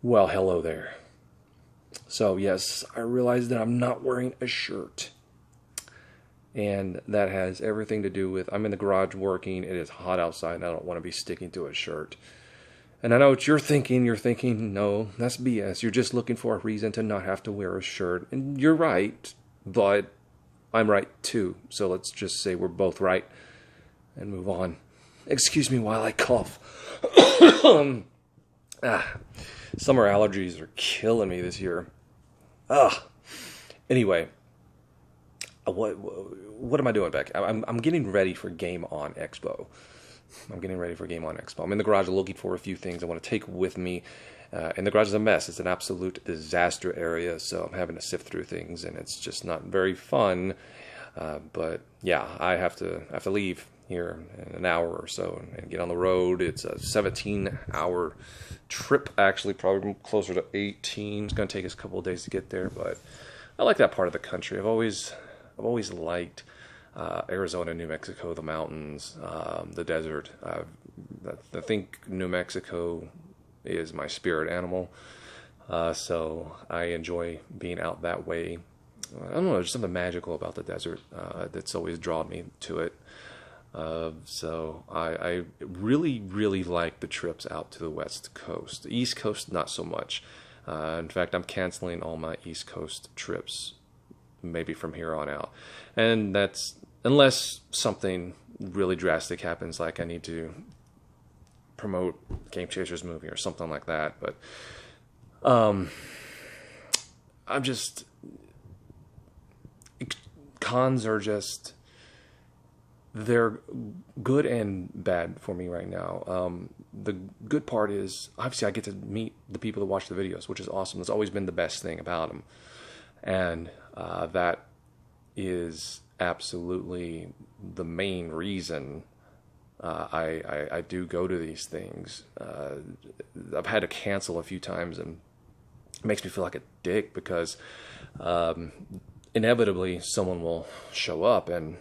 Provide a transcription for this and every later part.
Well, hello there. So, yes, I realize that I'm not wearing a shirt. And that has everything to do with I'm in the garage working, it is hot outside, and I don't want to be sticking to a shirt. And I know what you're thinking. You're thinking, no, that's BS. You're just looking for a reason to not have to wear a shirt. And you're right, but I'm right too. So let's just say we're both right and move on. Excuse me while I cough. Summer allergies are killing me this year. Anyway, what am I doing back? I'm getting ready for Game On Expo. I'm in the garage looking for a few things I want to take with me. And the garage is a mess. It's an absolute disaster area, so I'm having to sift through things, and it's just not very fun. But yeah, I have to leave here in an hour or so and get on the road. It's a 17-hour trip, actually, probably closer to 18. It's going to take us a couple of days to get there, but I like that part of the country. I've always liked Arizona, New Mexico, the mountains, the desert. I think New Mexico is my spirit animal, so I enjoy being out that way. I don't know, there's something magical about the desert that's always drawn me to it. So I really, really like the trips out to the West Coast. The East Coast, not so much. In fact, I'm canceling all my East Coast trips, maybe from here on out. And that's unless something really drastic happens, like I need to promote Game Chasers movie or something like that. But cons are just, they're good and bad for me right now. The good part is, obviously, I get to meet the people that watch the videos, which is awesome. That's always been the best thing about them. And that is absolutely the main reason I do go to these things. I've had to cancel a few times, and it makes me feel like a dick because inevitably someone will show up and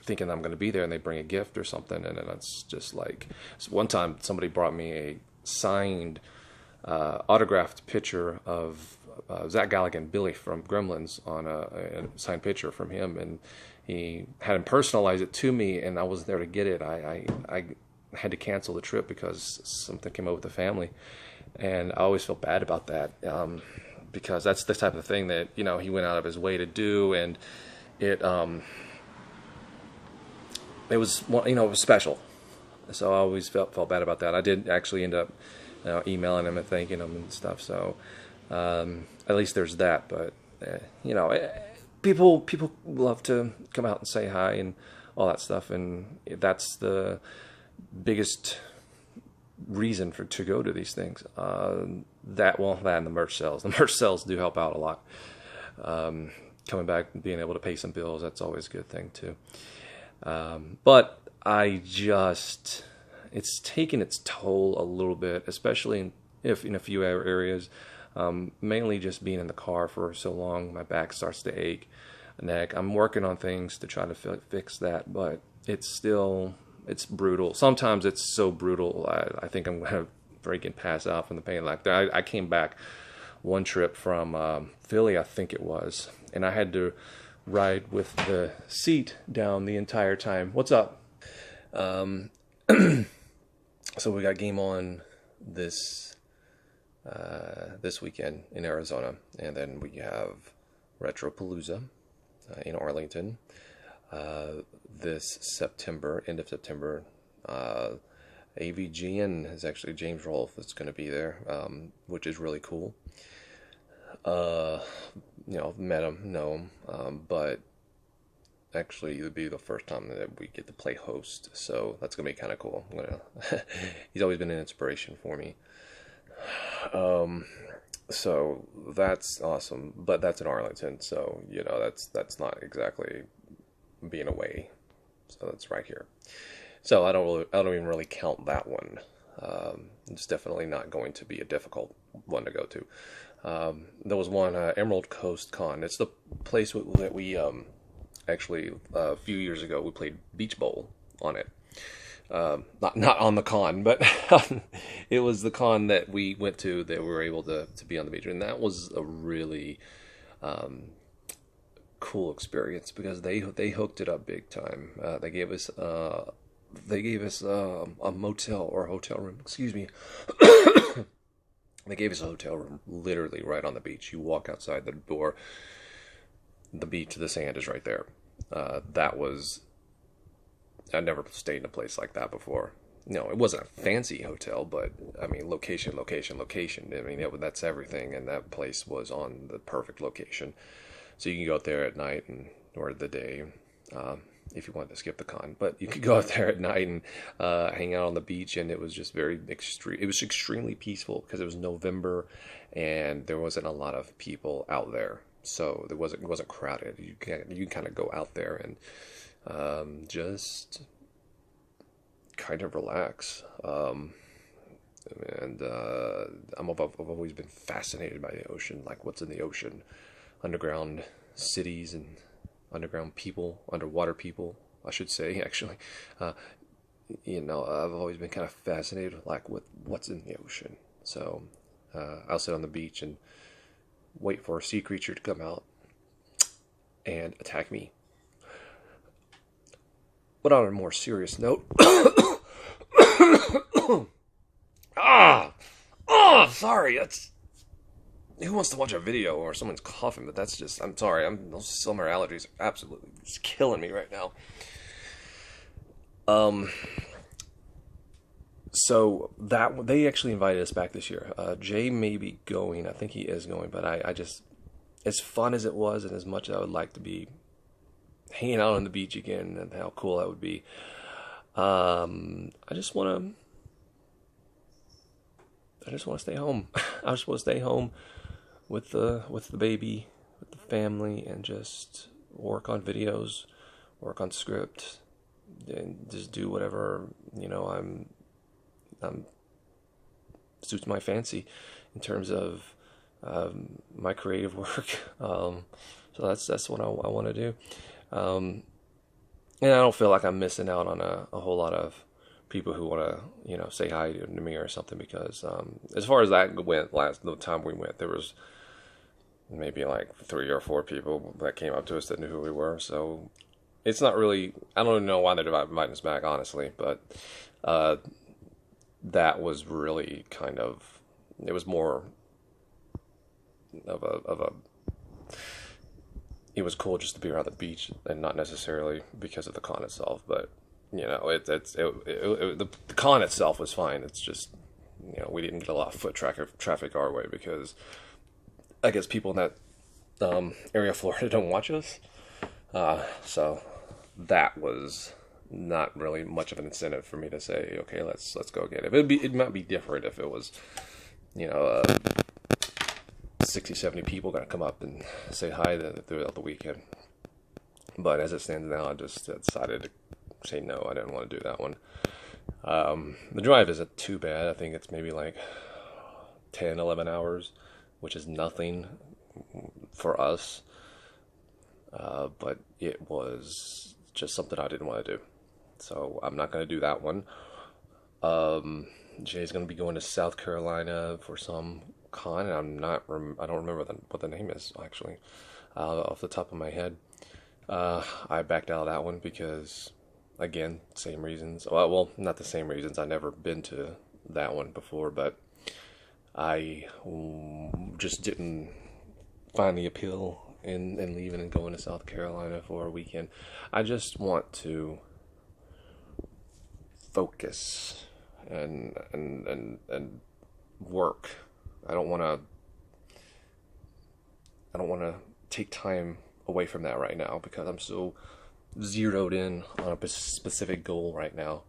thinking I'm going to be there, and they bring a gift or something, and then it's just like, one time somebody brought me a signed autographed picture of Zach Galligan, Billy from Gremlins, on a signed picture from him, and he had him personalize it to me, and I wasn't there to get it. I had to cancel the trip because something came up with the family, and I always felt bad about that, because that's the type of thing that, you know, he went out of his way to do, and it was, you know, it was special. So I always felt bad about that. I did actually end up emailing him and thanking him and stuff. So at least there's that. But you know, people love to come out and say hi and all that stuff, and that's the biggest reason to go to these things. That and the merch sales. The merch sales do help out a lot. Coming back and being able to pay some bills, that's always a good thing too. But it's taken its toll a little bit, especially in a few areas. Mainly just being in the car for so long, my back starts to ache, neck. I'm working on things to try to fix that, but it's brutal. Sometimes it's so brutal, I think I'm going to freaking pass out from the pain. Like I came back one trip from Philly, I think it was, and I had to ride with the seat down the entire time. What's up? So we got Game On this weekend in Arizona, and then we have Retropalooza in Arlington this September, end of September. AVGN is actually James Rolfe that's going to be there, which is really cool. You know, met him, know him, but actually it would be the first time that we get to play host, so that's gonna be kind of cool. He's always been an inspiration for me, so that's awesome. But that's in Arlington, so you know that's not exactly being away, so that's right here. So I don't even really count that one. It's definitely not going to be a difficult one to go to. There was one, Emerald Coast Con. It's the place that we actually a few years ago we played Beach Bowl on it. Not on the con, but it was the con that we went to that we were able to be on the beach, and that was a really cool experience because they hooked it up big time. They gave us a motel or hotel room. Excuse me. They gave us a hotel room literally right on the beach. You walk outside the door, the beach, the sand is right there. That was, I'd never stayed in a place like that before. No, it wasn't a fancy hotel, but I mean, location. I mean, that's everything, and that place was on the perfect location. So you can go out there at night or the day, if you wanted to skip the con. But you could go out there at night and hang out on the beach, and it was just very extreme. It was extremely peaceful because it was November, and there wasn't a lot of people out there, so it wasn't crowded. You can kind of go out there and just kind of relax. And I've always been fascinated by the ocean, like what's in the ocean, underground cities and underground people, underwater people, I should say, actually. I've always been kind of fascinated, like, with what's in the ocean. So I'll sit on the beach and wait for a sea creature to come out and attack me. But on a more serious note, sorry, that's, who wants to watch a video or someone's coughing? But that's just, I'm sorry, those summer allergies are absolutely just killing me right now. So that, they actually invited us back this year. Jay may be going, I think he is going, but I just, as fun as it was and as much as I would like to be hanging out on the beach again and how cool that would be, I just want to stay home. I just want to stay home with the baby, with the family, and just work on videos, work on script, and just do whatever I'm suits my fancy in terms of my creative work. So that's what I want to do, and I don't feel like I'm missing out on a whole lot of people who want to, say hi to me or something, because as far as that went, the time we went, there was maybe like 3 or 4 people that came up to us that knew who we were. So it's not really, I don't even know why they're inviting us back, honestly, but that was really kind of, it was more of a it was cool just to be around the beach, and not necessarily because of the con itself, but the con itself was fine. It's just, we didn't get a lot of foot traffic our way because I guess people in that area of Florida don't watch us. So that was not really much of an incentive for me to say, okay, let's go again. It might be different if it was, 60, 70 people gonna come up and say hi throughout the weekend. But as it stands now, I just decided to say no. I didn't want to do that one. The drive isn't too bad. I think it's maybe like 10, 11 hours, which is nothing for us. But it was just something I didn't want to do. So I'm not going to do that one. Jay's going to be going to South Carolina for some con, and I don't remember what the name is, actually, off the top of my head. I backed out of that one because, again, same reasons. Well, not the same reasons. I've never been to that one before, but I just didn't find the appeal in leaving and going to South Carolina for a weekend. I just want to focus and work. I don't want to take time away from that right now because I'm so zeroed in on a specific goal right now.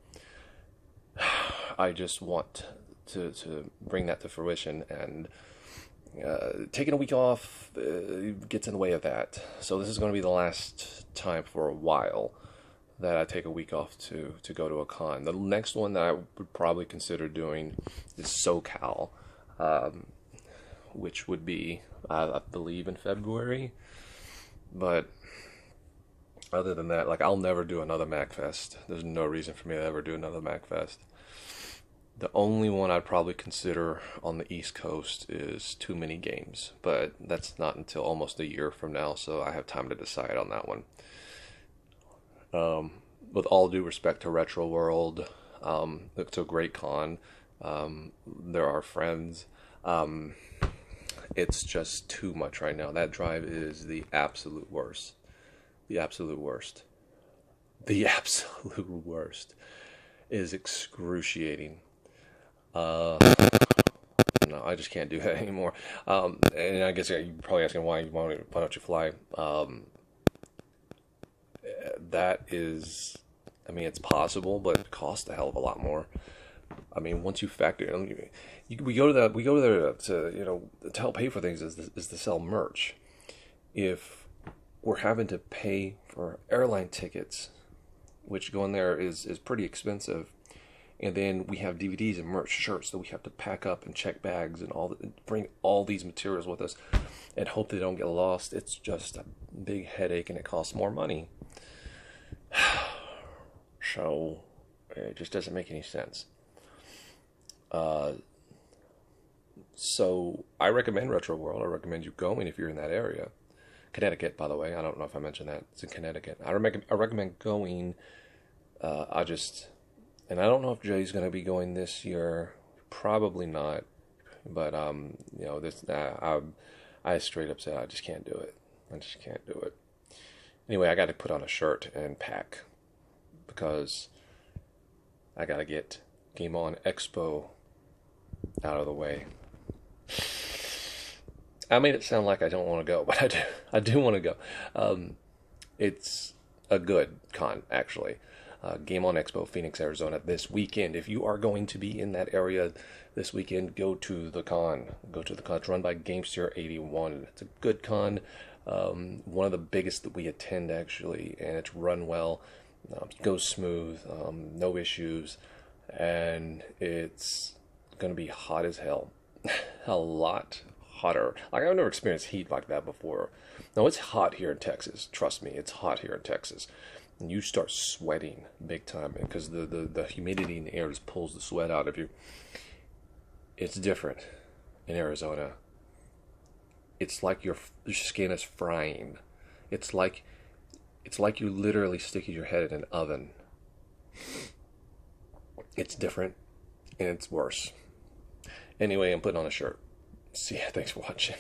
I just want to bring that to fruition, and taking a week off gets in the way of that. So this is going to be the last time for a while that I take a week off to go to a con. The next one that I would probably consider doing is SoCal, which would be, I believe, in February. But Other than that, like, I'll never do another MacFest. There's no reason for me to ever do another MacFest. The only one I'd probably consider on the East Coast is Too Many Games, but that's not until almost a year from now, so I have time to decide on that one. With all due respect to Retro World, it's a great con. They're our friends. It's just too much right now. That drive is the absolute worst. The absolute worst. The absolute worst is excruciating. No, I just can't do that anymore. And I guess you're probably asking why don't you fly? That is, I mean, it's possible, but it costs a hell of a lot more. I mean, once you factor in, we go there to to help pay for things is to sell merch. If we're having to pay for airline tickets, which going there is pretty expensive, and then we have DVDs and merch, shirts that we have to pack up and check bags and bring all these materials with us, and hope they don't get lost. It's just a big headache, and it costs more money. So it just doesn't make any sense. So I recommend Retro World. I recommend you going if you're in that area. Connecticut, by the way. I don't know if I mentioned that. It's in Connecticut. I recommend going. And I don't know if Jay's going to be going this year. Probably not. But I straight up said I just can't do it. I just can't do it. Anyway, I got to put on a shirt and pack because I got to get Game On Expo out of the way. I made it sound like I don't want to go, but I do want to go. It's a good con, actually. Game On Expo, Phoenix, Arizona, this weekend. If you are going to be in that area this weekend, go to the con. Go to the con. It's run by Gamester 81. It's a good con. One of the biggest that we attend, actually, and it's run well. Goes smooth, no issues, and it's going to be hot as hell. A lot hotter. Like, I've never experienced heat like that before. No, it's hot here in Texas. Trust me, it's hot here in Texas. And you start sweating big time because the humidity in the air just pulls the sweat out of you. It's different in Arizona. It's like your skin is frying. It's like you're literally sticking your head in an oven. It's different, and it's worse. Anyway, I'm putting on a shirt. See ya. Thanks for watching.